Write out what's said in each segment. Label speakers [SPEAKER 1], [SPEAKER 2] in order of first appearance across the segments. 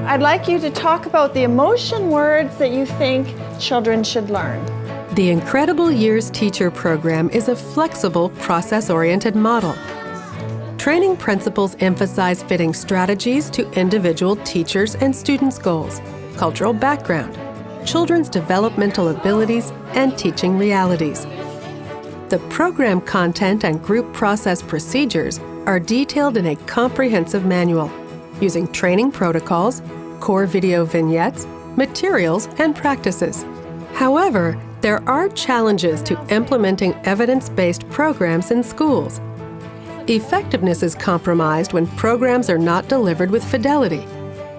[SPEAKER 1] I'd like you to talk about the emotion words that you think children should learn.
[SPEAKER 2] The Incredible Years Teacher Program is a flexible, process-oriented model. Training principles emphasize fitting strategies to individual teachers' and students' goals, cultural background, children's developmental abilities, and teaching realities. The program content and group process procedures are detailed in a comprehensive manual, using training protocols, core video vignettes, materials, and practices. However, there are challenges to implementing evidence-based programs in schools. Effectiveness is compromised when programs are not delivered with fidelity.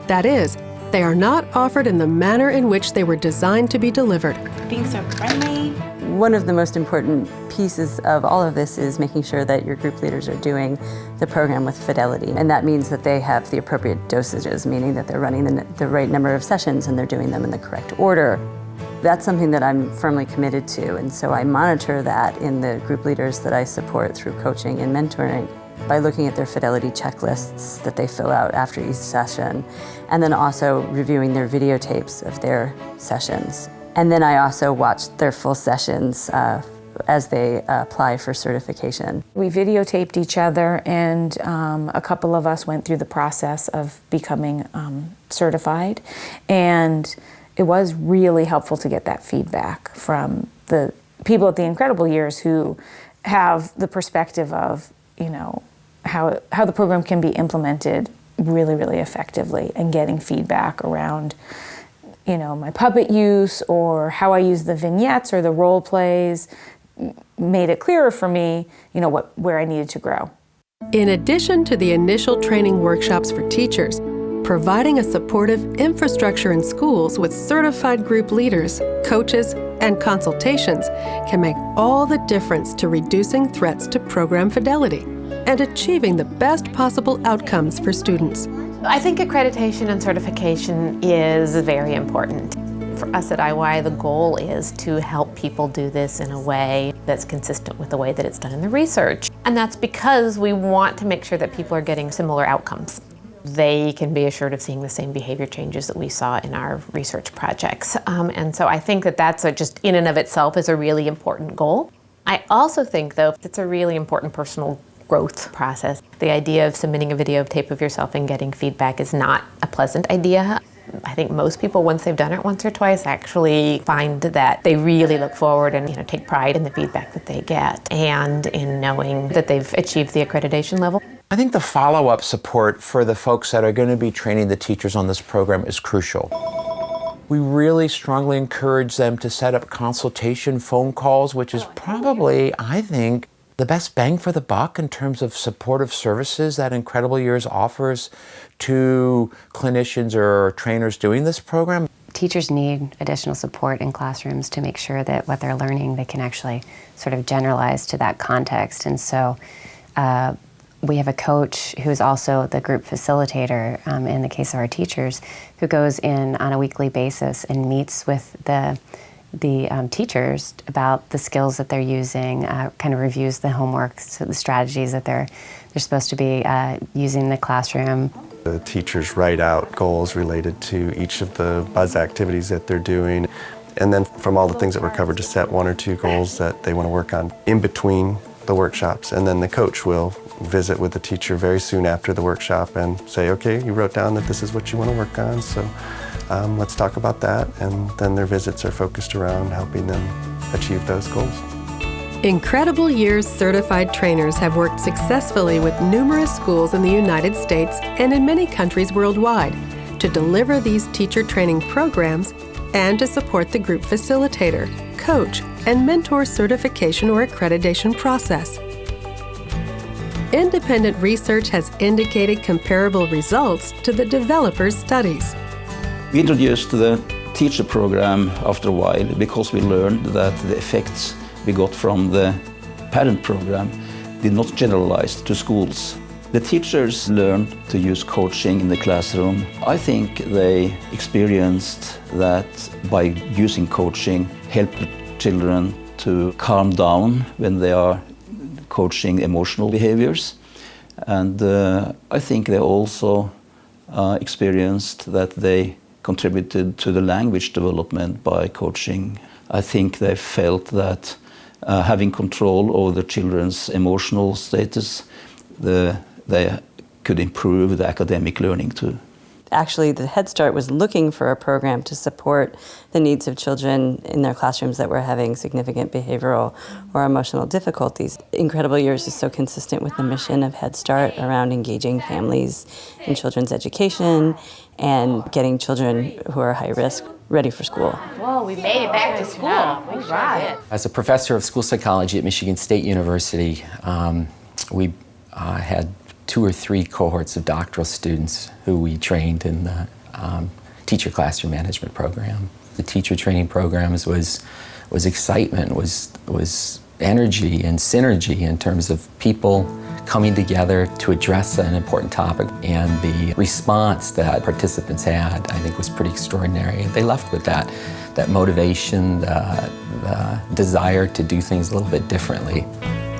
[SPEAKER 2] That is, they are not offered in the manner in which they were designed to be delivered.
[SPEAKER 3] Being so friendly.
[SPEAKER 4] One of the most important pieces of all of this is making sure that your group leaders are doing the program with fidelity. And that means that they have the appropriate dosages, meaning that they're running the right number of sessions and they're doing them in the correct order. That's something that I'm firmly committed to, and so I monitor that in the group leaders that I support through coaching and mentoring by looking at their fidelity checklists that they fill out after each session, and then also reviewing their videotapes of their sessions. And then I also watch their full sessions as they apply for certification.
[SPEAKER 3] We videotaped each other, and a couple of us went through the process of becoming certified, and it was really helpful to get that feedback from the people at the Incredible Years who have the perspective of, you know, how the program can be implemented really, really effectively, and getting feedback around, you know, my puppet use or how I use the vignettes or the role plays made it clearer for me, you know, where I needed to grow.
[SPEAKER 2] In addition to the initial training workshops for teachers, providing a supportive infrastructure in schools with certified group leaders, coaches, and consultations can make all the difference to reducing threats to program fidelity and achieving the best possible outcomes for students.
[SPEAKER 5] I think accreditation and certification is very important. For us at IY, the goal is to help people do this in a way that's consistent with the way that it's done in the research. And that's because we want to make sure that people are getting similar outcomes. They can be assured of seeing the same behavior changes that we saw in our research projects. And so I think that that's just in and of itself is a really important goal. I also think, though, it's a really important personal growth process. The idea of submitting a videotape of yourself and getting feedback is not a pleasant idea. I think most people, once they've done it once or twice, actually find that they really look forward and, you know, take pride in the feedback that they get and in knowing that they've achieved the accreditation level.
[SPEAKER 6] I think the follow-up support for the folks that are going to be training the teachers on this program is crucial. We really strongly encourage them to set up consultation phone calls, which is probably, I think, the best bang for the buck in terms of supportive services that Incredible Years offers to clinicians or trainers doing this program.
[SPEAKER 7] Teachers need additional support in classrooms to make sure that what they're learning, they can actually sort of generalize to that context. And so we have a coach who's also the group facilitator in the case of our teachers, who goes in on a weekly basis and meets with the teachers about the skills that they're using, kind of reviews the homework, so the strategies that they're supposed to be using in the classroom.
[SPEAKER 8] The teachers write out goals related to each of the buzz activities that they're doing, and then from all the things that were covered, to set 1 or 2 goals that they want to work on in between the workshops. And then the coach will visit with the teacher very soon after the workshop and say, okay, you wrote down that this is what you want to work on, so let's talk about that. And then their visits are focused around helping them achieve those goals.
[SPEAKER 2] Incredible Years certified trainers have worked successfully with numerous schools in the United States and in many countries worldwide to deliver these teacher training programs and to support the group facilitator, coach, and mentor certification or accreditation process. Independent research has indicated comparable results to the developers' studies.
[SPEAKER 9] We introduced the teacher program after a while because we learned that the effects we got from the parent program did not generalize to schools. The teachers learned to use coaching in the classroom. I think they experienced that by using coaching, help the children to calm down when they are coaching emotional behaviors. And I think they also experienced that they contributed to the language development by coaching. I think they felt that having control over the children's emotional status, they could improve the academic learning too.
[SPEAKER 4] Actually, the Head Start was looking for a program to support the needs of children in their classrooms that were having significant behavioral or emotional difficulties. Incredible Years is so consistent with the mission of Head Start around engaging families in children's education and getting children who are high risk ready for school.
[SPEAKER 5] Whoa, we made it back to school. All right.
[SPEAKER 10] As a professor of school psychology at Michigan State University, we had 2 or 3 cohorts of doctoral students who we trained in the teacher classroom management program. The teacher training programs was excitement, was energy and synergy in terms of people coming together to address an important topic, and the response that participants had, I think, was pretty extraordinary. They left with that motivation, the desire to do things a little bit differently.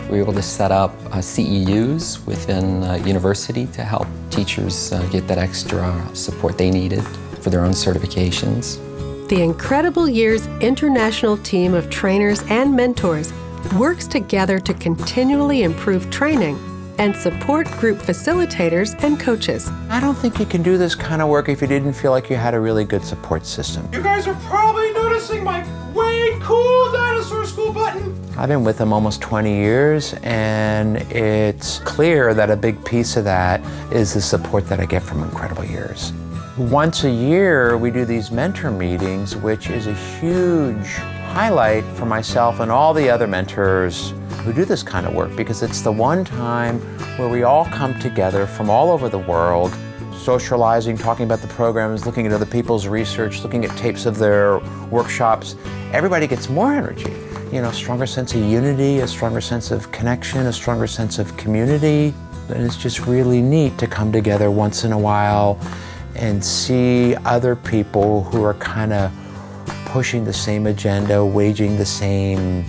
[SPEAKER 10] We were able to set up CEUs within the university to help teachers get that extra support they needed for their own certifications.
[SPEAKER 2] The Incredible Years international team of trainers and mentors works together to continually improve training and support group facilitators and coaches.
[SPEAKER 6] I don't think you can do this kind of work if you didn't feel like you had a really good support system.
[SPEAKER 11] You guys are probably noticing my way cool dinosaur school button.
[SPEAKER 6] I've been with them almost 20 years, and it's clear that a big piece of that is the support that I get from Incredible Years. Once a year, we do these mentor meetings, which is a huge highlight for myself and all the other mentors who do this kind of work, because it's the one time where we all come together from all over the world, socializing, talking about the programs, looking at other people's research, looking at tapes of their workshops. Everybody gets more energy. You know, a stronger sense of unity, a stronger sense of connection, a stronger sense of community. And it's just really neat to come together once in a while and see other people who are kind of pushing the same agenda, waging the same,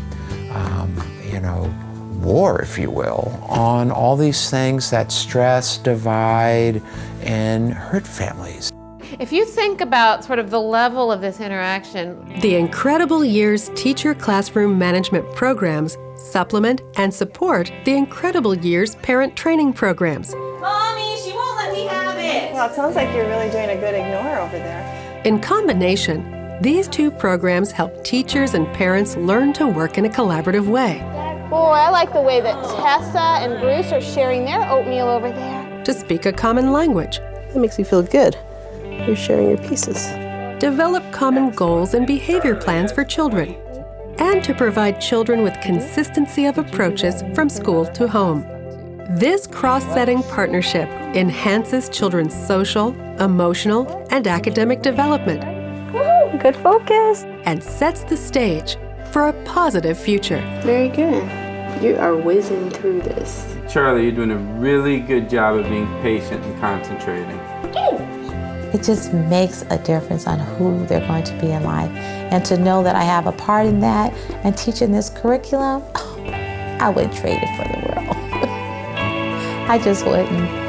[SPEAKER 6] war, if you will, on all these things that stress, divide, and hurt families.
[SPEAKER 5] If you think about sort of the level of this interaction,
[SPEAKER 2] The Incredible Years teacher classroom management programs supplement and support the Incredible Years parent training programs.
[SPEAKER 12] Mommy, she won't let me have it.
[SPEAKER 1] Well, it sounds like you're really doing a good ignore over there.
[SPEAKER 2] In combination, these 2 programs help teachers and parents learn to work in a collaborative way.
[SPEAKER 12] Boy, I like the way that Tessa and Bruce are sharing their oatmeal over there.
[SPEAKER 2] To speak a common language,
[SPEAKER 13] It makes you feel good. You're sharing your pieces.
[SPEAKER 2] develop common goals and behavior plans for children, and to provide children with consistency of approaches from school to home. This cross-setting partnership enhances children's social, emotional, and academic development.
[SPEAKER 12] Woo, good focus.
[SPEAKER 2] And sets the stage for a positive future.
[SPEAKER 13] Very good. You are whizzing through this.
[SPEAKER 11] Charlie, you're doing a really good job of being patient and concentrating.
[SPEAKER 14] It just makes a difference on who they're going to be in life. And to know that I have a part in that and teaching this curriculum, I wouldn't trade it for the world. I just wouldn't.